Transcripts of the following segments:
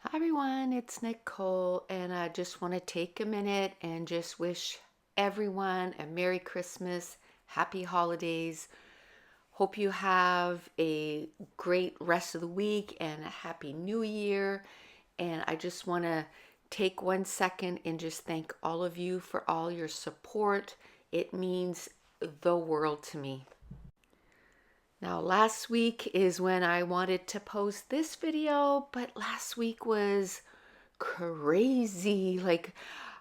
Hi everyone, it's Nicole, and I just want to take a minute and just wish everyone a Merry Christmas, Happy Holidays. Hope you have a great rest of the week and a Happy New Year. And I just want to take 1 second and just thank all of you for all your support. It means the world to me. Now, last week is when I wanted to post this video, but last week was crazy. Like,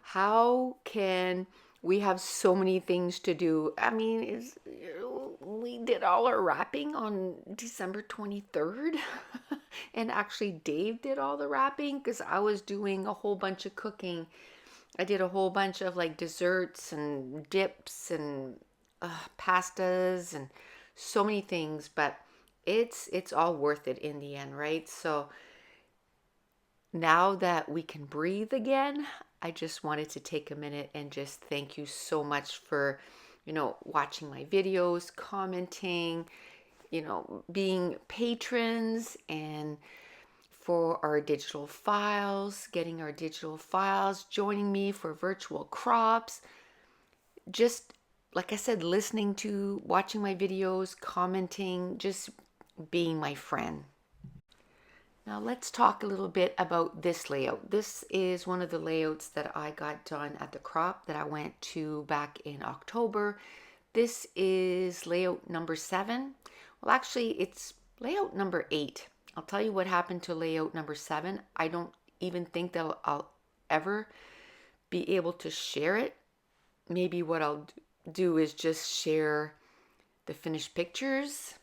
how can we have so many things to do? I mean, we did all our wrapping on December 23rd. And actually, Dave did all the wrapping because I was doing a whole bunch of cooking. I did a whole bunch of like desserts and dips and pastas and so many things, but it's all worth it in the end, right? So now that we can breathe again, I just wanted to take a minute and just thank you so much for, watching my videos, commenting, being patrons, and for our digital files, getting our digital files, joining me for virtual crops, just like I said, listening to, watching my videos, commenting, just being my friend. Now let's talk a little bit about this layout. This is one of the layouts that I got done at the crop that I went to back in October. This is layout number 7. Well, actually, it's layout number 8. I'll tell you what happened to layout number 7. I don't even think that I'll ever be able to share it. Maybe what I'll do is just share the finished pictures,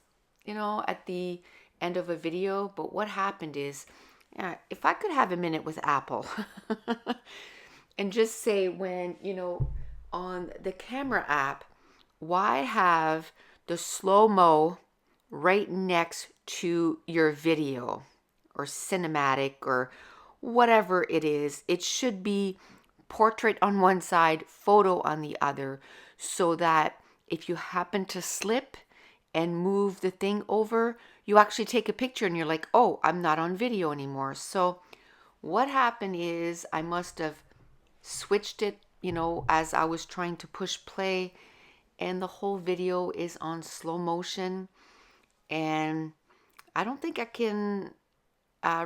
at the end of a video. But what happened is, if I could have a minute with Apple and just say when, on the camera app, why have the slow-mo right next to your video or cinematic or whatever it is? It should be portrait on one side, photo on the other, so that if you happen to slip and move the thing over, you actually take a picture and you're like, oh, I'm not on video anymore. So what happened is I must have switched it, as I was trying to push play, and the whole video is on slow motion. And I don't think I can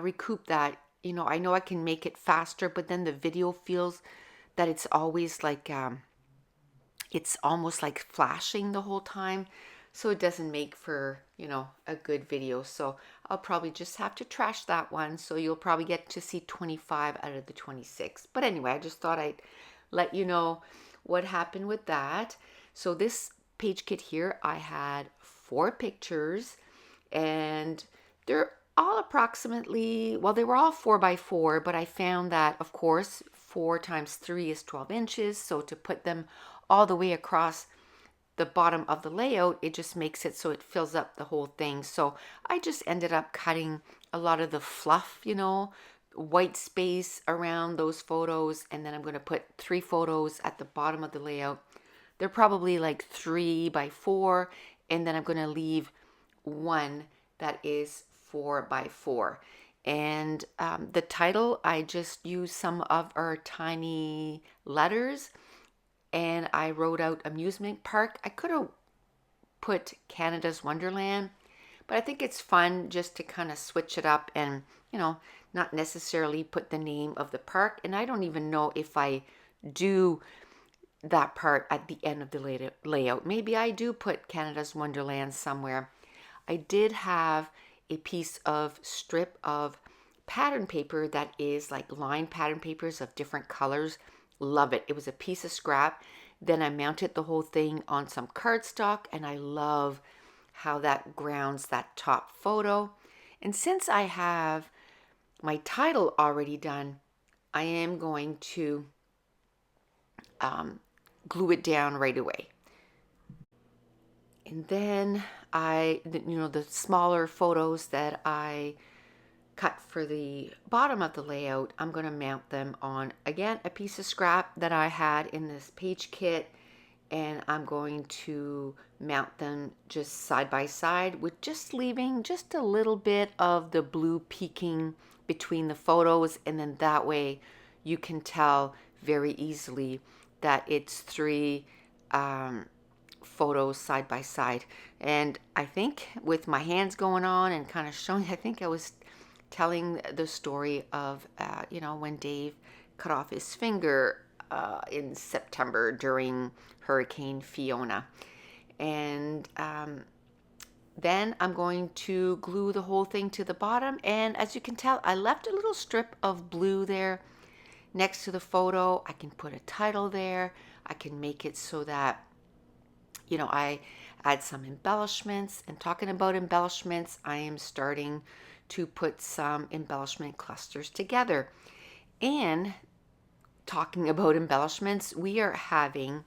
recoup that. I know I can make it faster, but then the video feels that it's always like, it's almost like flashing the whole time. So it doesn't make for, a good video. So I'll probably just have to trash that one. So you'll probably get to see 25 out of the 26. But anyway, I just thought I'd let you know what happened with that. So this page kit here, I had 4 pictures, and they're all approximately, well, they were all 4x4, but I found that, of course, 4 times 3 is 12 inches. So to put them all the way across the bottom of the layout, it just makes it so it fills up the whole thing. So I just ended up cutting a lot of the fluff, white space around those photos. And then I'm going to put 3 photos at the bottom of the layout. They're probably like 3x4. And then I'm going to leave one that is 4x4. And the title, I just used some of our tiny letters, and I wrote out amusement park. I could have put Canada's Wonderland, but I think it's fun just to kind of switch it up and, not necessarily put the name of the park. And I don't even know if I do that part at the end of the layout. Maybe I do put Canada's Wonderland somewhere. I did have a piece of strip of pattern paper that is like line pattern papers of different colors. Love it. It was a piece of scrap. Then I mounted the whole thing on some cardstock, and I love how that grounds that top photo. And since I have my title already done, I am going to glue it down right away. And then the smaller photos that I cut for the bottom of the layout, I'm going to mount them on, again, a piece of scrap that I had in this page kit. And I'm going to mount them just side by side with just leaving just a little bit of the blue peeking between the photos, and then that way you can tell very easily that it's three photos side by side. And I think with my hands going on and kind of showing, I think I was telling the story of, when Dave cut off his finger in September during Hurricane Fiona. And then I'm going to glue the whole thing to the bottom. And as you can tell, I left a little strip of blue there next to the photo. I can put a title there. I can make it so that, I add some embellishments. And talking about embellishments, I am starting to put some embellishment clusters together. And talking about embellishments, we are having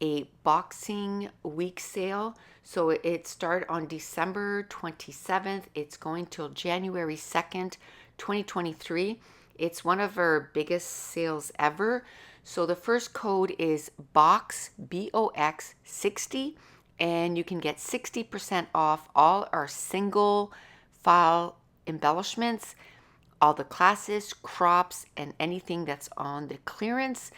a Boxing Week sale. So it started on December 27th. It's going till January 2nd, 2023. It's one of our biggest sales ever. So the first code is BOX, BOX 60, and you can get 60% off all our single file embellishments, all the classes, crops, and anything that's on the clearance.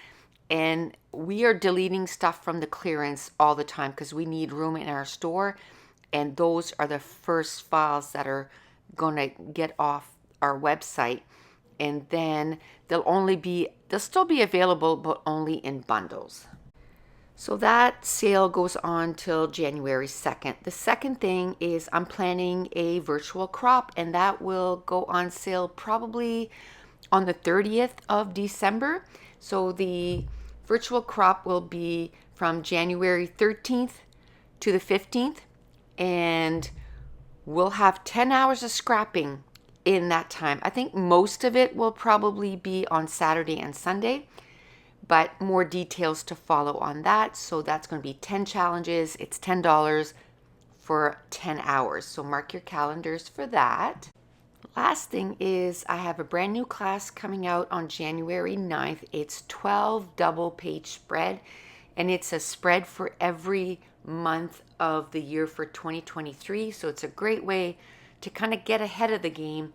And we are deleting stuff from the clearance all the time because we need room in our store. And those are the first files that are going to get off our website. And then they'll still be available, but only in bundles. So that sale goes on till January 2nd. The second thing is I'm planning a virtual crop, and that will go on sale probably on the 30th of December. So the virtual crop will be from January 13th to the 15th, and we'll have 10 hours of scrapping in that time. I think most of it will probably be on Saturday and Sunday, but more details to follow on that. So that's going to be 10 challenges. It's $10 for 10 hours. So mark your calendars for that. Last thing is I have a brand new class coming out on January 9th. It's 12 double page spread, and it's a spread for every month of the year for 2023. So it's a great way to kind of get ahead of the game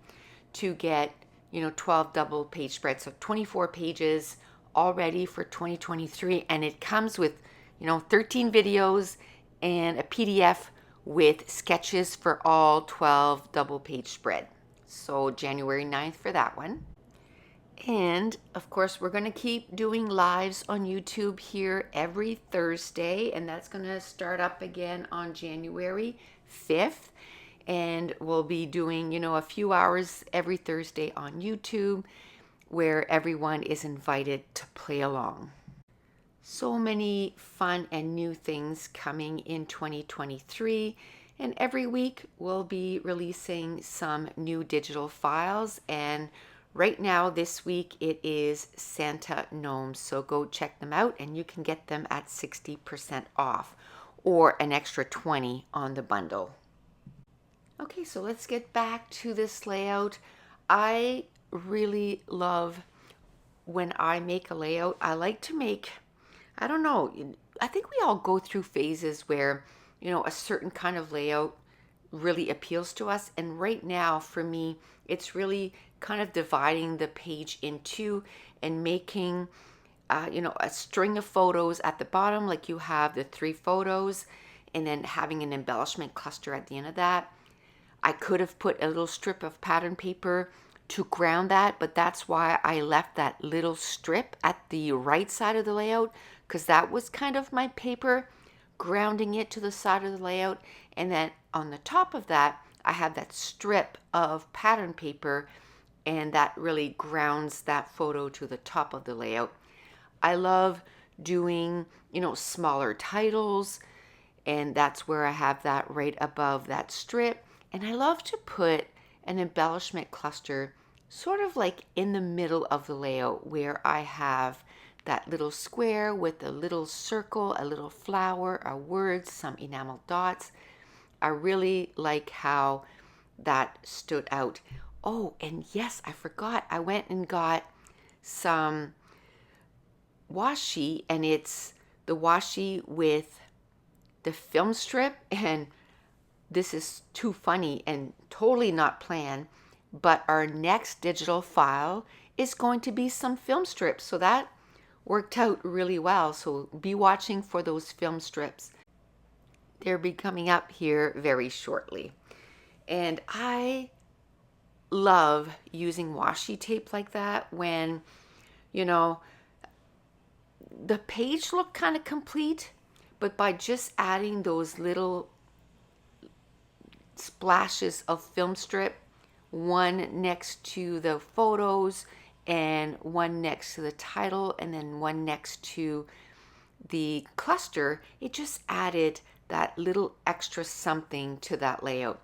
to get, 12 double page spreads. So 24 pages already for 2023. And it comes with, 13 videos and a PDF with sketches for all 12 double page spread. So January 9th for that one. And of course, we're going to keep doing lives on YouTube here every Thursday. And that's going to start up again on January 5th. And we'll be doing, a few hours every Thursday on YouTube where everyone is invited to play along. So many fun and new things coming in 2023. And every week we'll be releasing some new digital files. And right now, this week, it is Santa Gnomes. So go check them out, and you can get them at 60% off or an extra 20 on the bundle. Okay, so let's get back to this layout. I really love when I make a layout. I like to make, I don't know, I think we all go through phases where, a certain kind of layout really appeals to us. And right now, for me, it's really kind of dividing the page in two and making, a string of photos at the bottom, like you have the 3 photos, and then having an embellishment cluster at the end of that. I could have put a little strip of pattern paper to ground that, but that's why I left that little strip at the right side of the layout, because that was kind of my paper grounding it to the side of the layout. And then on the top of that, I have that strip of pattern paper, and that really grounds that photo to the top of the layout. I love doing, smaller titles, and that's where I have that right above that strip. And I love to put an embellishment cluster sort of like in the middle of the layout, where I have that little square with a little circle, a little flower, a word, some enamel dots. I really like how that stood out. Oh, and yes, I forgot. I went and got some washi, and it's the washi with the film strip. And this is too funny and totally not planned. but our next digital file is going to be some film strips. So that worked out really well. So be watching for those film strips. They'll be coming up here very shortly. And I love using washi tape like that when, you know, the page looked kind of complete, but by just adding those little splashes of film strip, one next to the photos and one next to the title and then one next to the cluster, it just added that little extra something to that layout.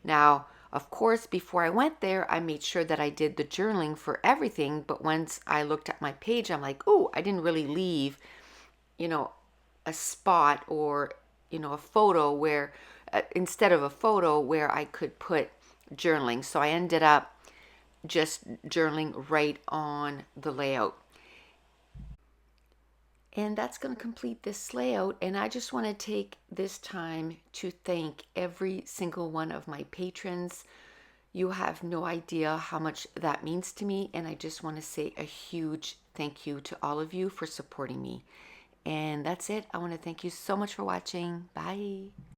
Now, of course, before I went there, I made sure that I did the journaling for everything, but once I looked at my page, I'm like, oh, I didn't really leave, a spot or, a photo where, instead of a photo where I could put journaling. So I ended up just journaling right on the layout. And that's going to complete this layout. And I just want to take this time to thank every single one of my patrons. You have no idea how much that means to me. And I just want to say a huge thank you to all of you for supporting me. And that's it. I want to thank you so much for watching. Bye.